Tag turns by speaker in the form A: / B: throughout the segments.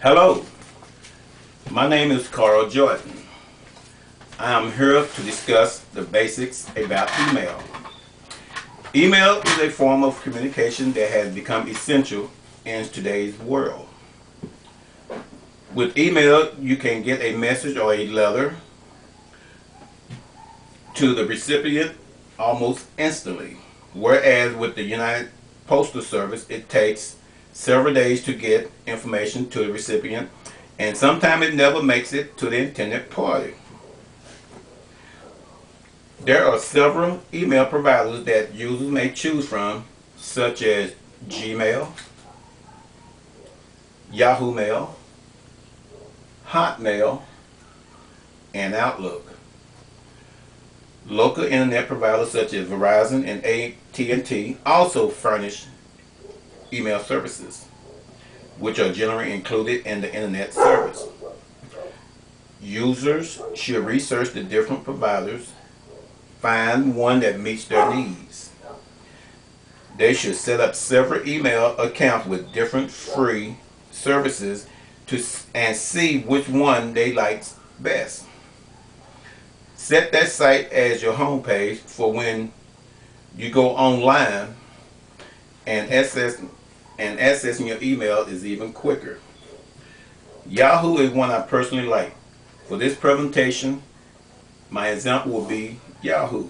A: Hello, my name is Carl Jordan. I am here to discuss the basics about email. Email is a form of communication that has become essential in today's world. With email, you can get a message or a letter to the recipient almost instantly, whereas with the United Postal Service, it takes several days to get information to the recipient, and sometimes it never makes it to the intended party. There are several email providers that users may choose from, such as Gmail, Yahoo Mail, Hotmail, and Outlook. Local internet providers such as Verizon and AT&T also furnish email services, which are generally included in the internet service. Users should research the different providers, find one that meets their needs. They should set up several email accounts with different free services and see which one they like best. Set that site as your home page for when you go online, and accessing your email is even quicker. Yahoo is one I personally like. For this presentation, my example will be Yahoo.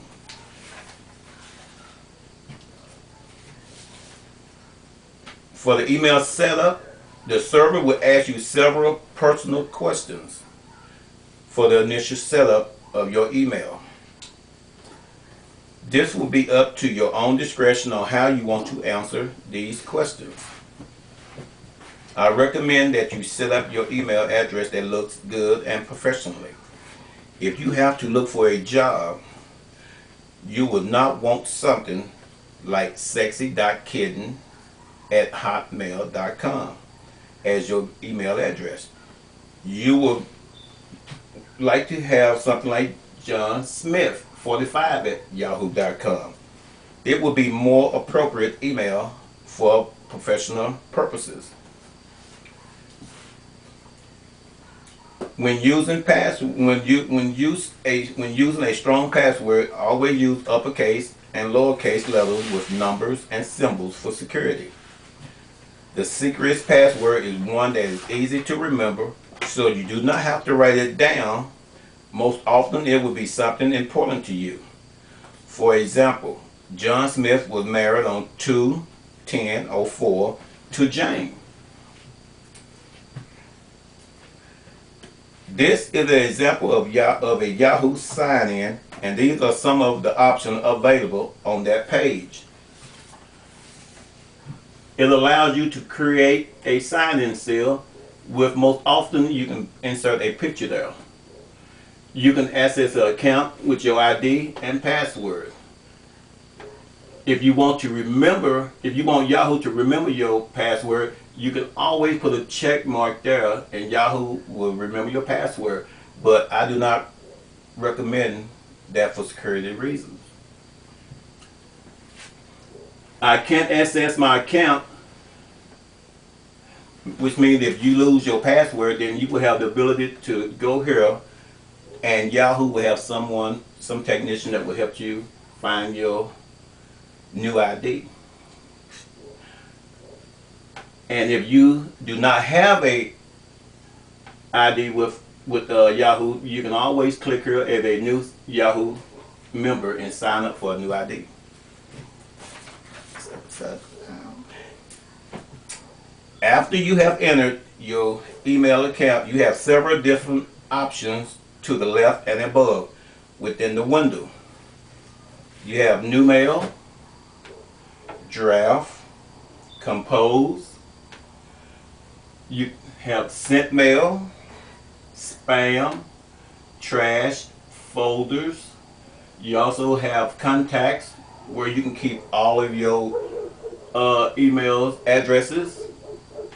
A: For the email setup, the server will ask you several personal questions for the initial setup of your email. This will be up to your own discretion on how you want to answer these questions. I recommend that you set up your email address that looks good and professionally. If you have to look for a job, you will not want something like sexy.kitten@hotmail.com as your email address. You will like to have something like John Smith 45@yahoo.com. It will be more appropriate email for professional purposes. When using a strong password, always use uppercase and lowercase letters with numbers and symbols for security. The secret password is one that is easy to remember, so you do not have to write it down. Most often it will be something important to you. For example, John Smith was married on 2/10/04 to Jane. This is an example of a Yahoo sign-in, and these are some of the options available on that page. It allows you to create a sign-in cell with, most often you can insert a picture there. You can access an account with your ID and password. If you want Yahoo to remember your password, you can always put a check mark there and Yahoo will remember your password. But I do not recommend that for security reasons. I can't access my account, which means if you lose your password, then you will have the ability to go here and Yahoo will have some technician that will help you find your new ID. And if you do not have a ID with Yahoo, you can always click here as a new Yahoo member and sign up for a new ID. After you have entered your email account, you have several different options to the left and above within the window. You have new mail, draft, compose. You have sent mail, spam, trash, folders. You also have contacts where you can keep all of your email addresses,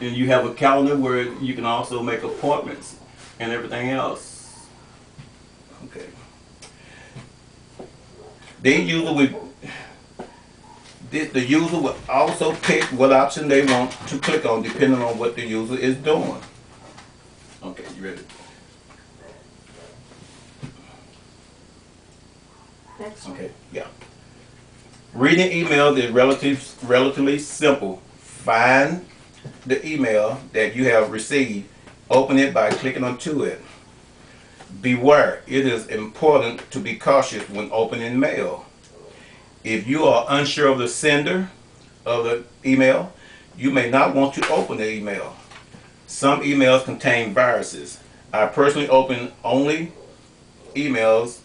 A: and you have a calendar where you can also make appointments and everything else. Okay. The user will also pick what option they want to click on depending on what the user is doing. Okay, you ready?
B: Next one.
A: Okay, yeah. Reading emails is relatively simple. Find the email that you have received, open it by clicking onto it. Beware, it is important to be cautious when opening mail. If you are unsure of the sender of the email, you may not want to open the email. Some emails contain viruses. I personally open only emails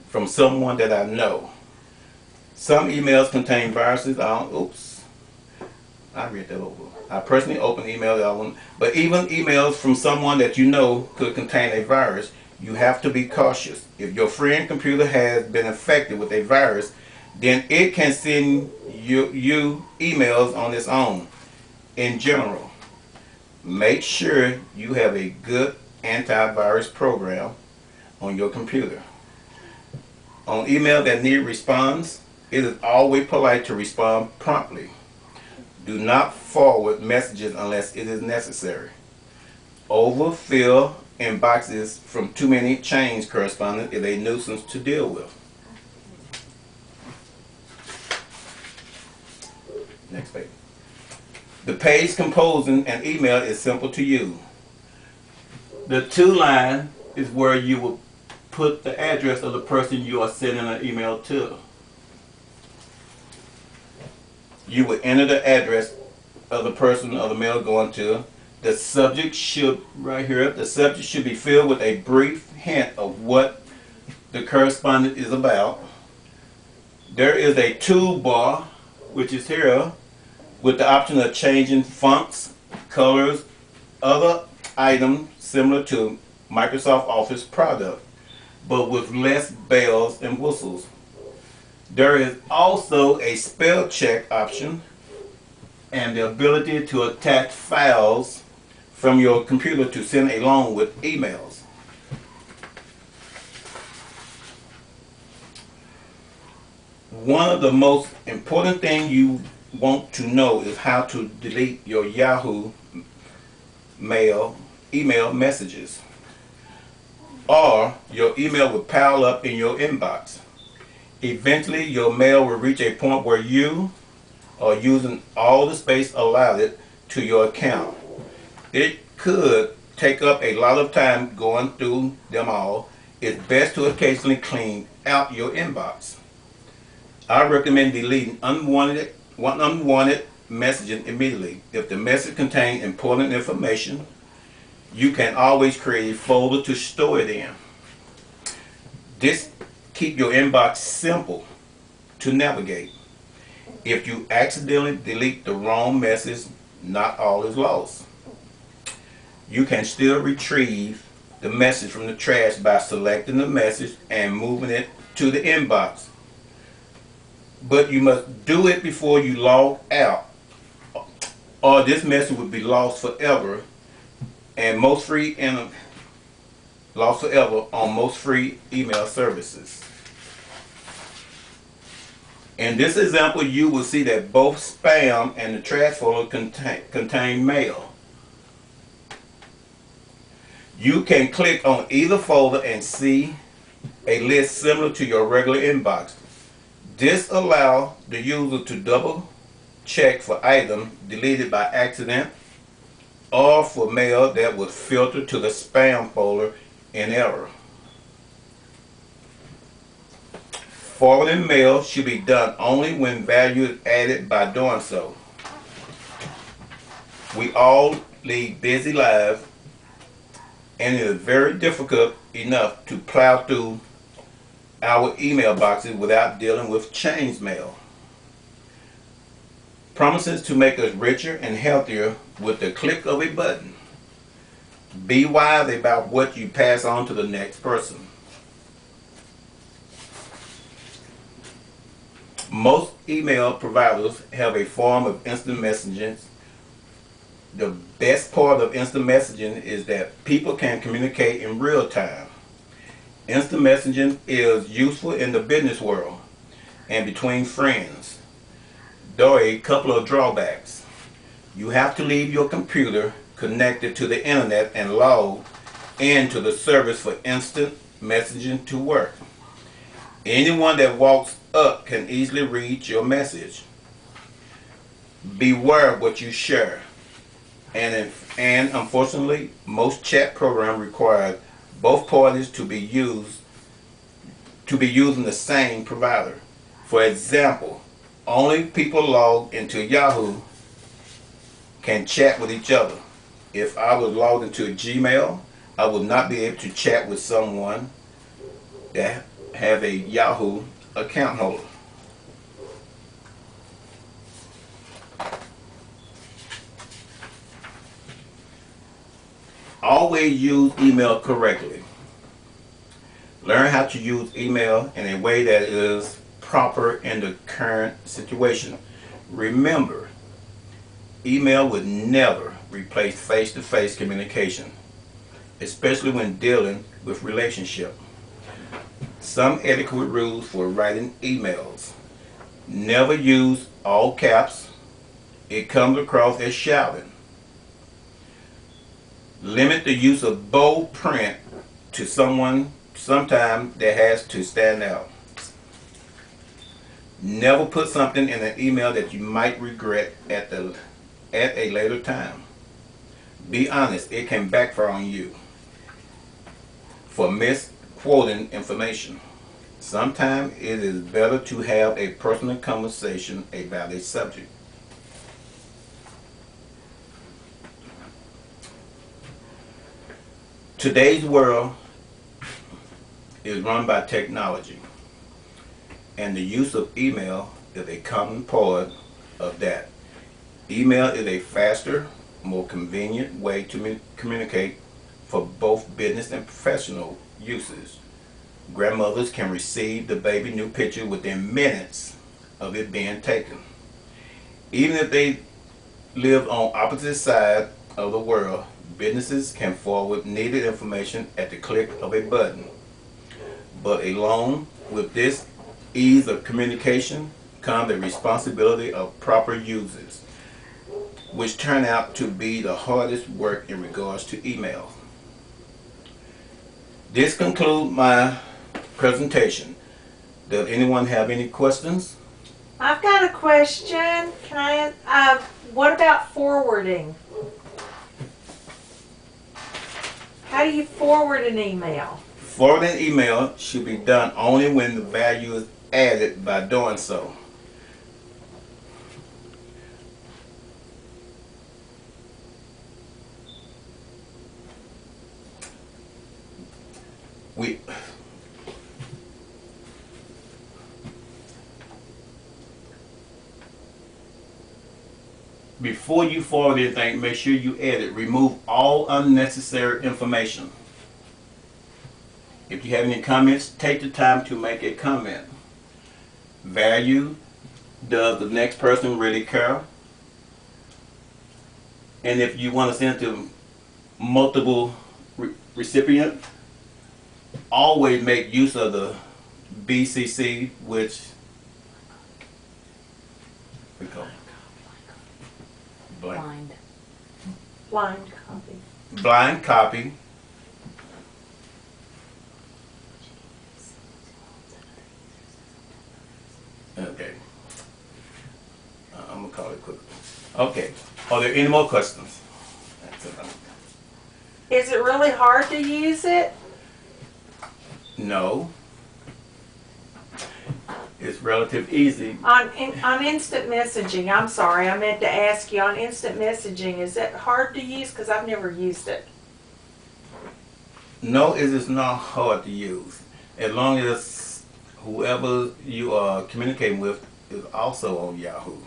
A: from someone that I know. Some emails contain viruses. I read that over. I personally open emails that I want, but even emails from someone that you know could contain a virus. You have to be cautious. If your friend's computer has been affected with a virus, then it can send you emails on its own. In general, make sure you have a good antivirus program on your computer. On email that need response, it is always polite to respond promptly. Do not forward messages unless it is necessary. Overfill inboxes from too many change correspondence is a nuisance to deal with. Next page. The page composing an email is simple to use. The two line is where you will put the address of the person you are sending an email to. You would enter the address of the person of the mail going to. The subject should, right here, the subject should be filled with a brief hint of what the correspondence is about. There is a toolbar, which is here, with the option of changing fonts, colors, other items similar to Microsoft Office product, but with less bells and whistles. There is also a spell check option and the ability to attach files from your computer to send along with emails. One of the most important things you want to know is how to delete your Yahoo email messages, or your email will pile up in your inbox. Eventually, your mail will reach a point where you are using all the space allotted to your account. It could take up a lot of time going through them all. It's best to occasionally clean out your inbox. I recommend deleting unwanted messaging immediately. If the message contains important information, you can always create a folder to store it in. This keep your inbox simple to navigate. If you accidentally delete the wrong message, not all is lost. You can still retrieve the message from the trash by selecting the message and moving it to the inbox. But you must do it before you log out, or this message will be lost forever, and lost forever on most free email services. In this example, you will see that both spam and the trash folder contain mail. You can click on either folder and see a list similar to your regular inbox. This allows the user to double check for items deleted by accident or for mail that was filtered to the spam folder in error. Forwarding mail should be done only when value is added by doing so. We all lead busy lives, and it is very difficult enough to plow through our email boxes without dealing with change mail. Promises to make us richer and healthier with the click of a button. Be wise about what you pass on to the next person. Most email providers have a form of instant messaging. The best part of instant messaging is that people can communicate in real time. Instant messaging is useful in the business world and between friends. There are a couple of drawbacks. You have to leave your computer connected to the internet and log into the service for instant messaging to work. Anyone that walks up can easily read your message. Beware of what you share. And unfortunately, most chat programs require both parties to be using the same provider. For example, only people logged into Yahoo can chat with each other. If I was logged into Gmail, I would not be able to chat with someone that have a Yahoo account holder. Always use email correctly. Learn how to use email in a way that is proper in the current situation. Remember, email would never replace face-to-face communication, especially when dealing with relationships. Some etiquette rules for writing emails. Never use all caps. It comes across as shouting. Limit the use of bold print to sometime that has to stand out. Never put something in an email that you might regret at a later time. Be honest, it can backfire on you for misquoting information. Sometimes it is better to have a personal conversation about a subject. Today's world is run by technology, and the use of email is a common part of that. Email is a faster, more convenient way to communicate for both business and professional uses. Grandmothers can receive the baby new picture within minutes of it being taken. Even if they live on opposite sides of the world, businesses can forward needed information at the click of a button. But along with this ease of communication comes the responsibility of proper uses, which turn out to be the hardest work in regards to email. This concludes my presentation. Does anyone have any questions?
B: I've got a question. Can what about forwarding? How do you forward an email?
A: Forwarding email should be done only when the value is added by doing so. Before you forward anything, make sure you edit. Remove all unnecessary information. If you have any comments, take the time to make a comment. Value. Does the next person really care? And if you want to send it to multiple recipients, always make use of the BCC, which we call
B: Blind copy.
A: blind copy. Okay. I'm gonna call it quick. Okay. Are there any more questions?
B: Is it really hard to use it?
A: No. It's relative easy.
B: On instant messaging, I'm sorry, I meant to ask you, on instant messaging, is it hard to use? Because I've never used it.
A: No, it is not hard to use. As long as whoever you are communicating with is also on Yahoo.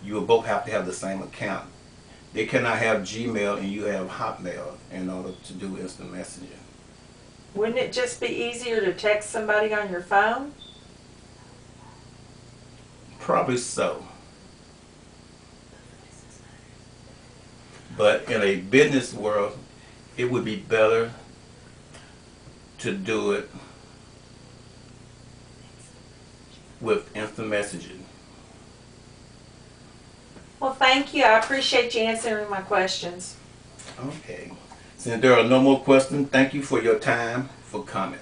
A: You will both have to have the same account. They cannot have Gmail and you have Hotmail in order to do instant messaging.
B: Wouldn't it just be easier to text somebody on your phone?
A: Probably so. But in a business world, it would be better to do it with instant messaging.
B: Well, thank you. I appreciate you answering my questions.
A: Okay. Since there are no more questions, thank you for your time for coming.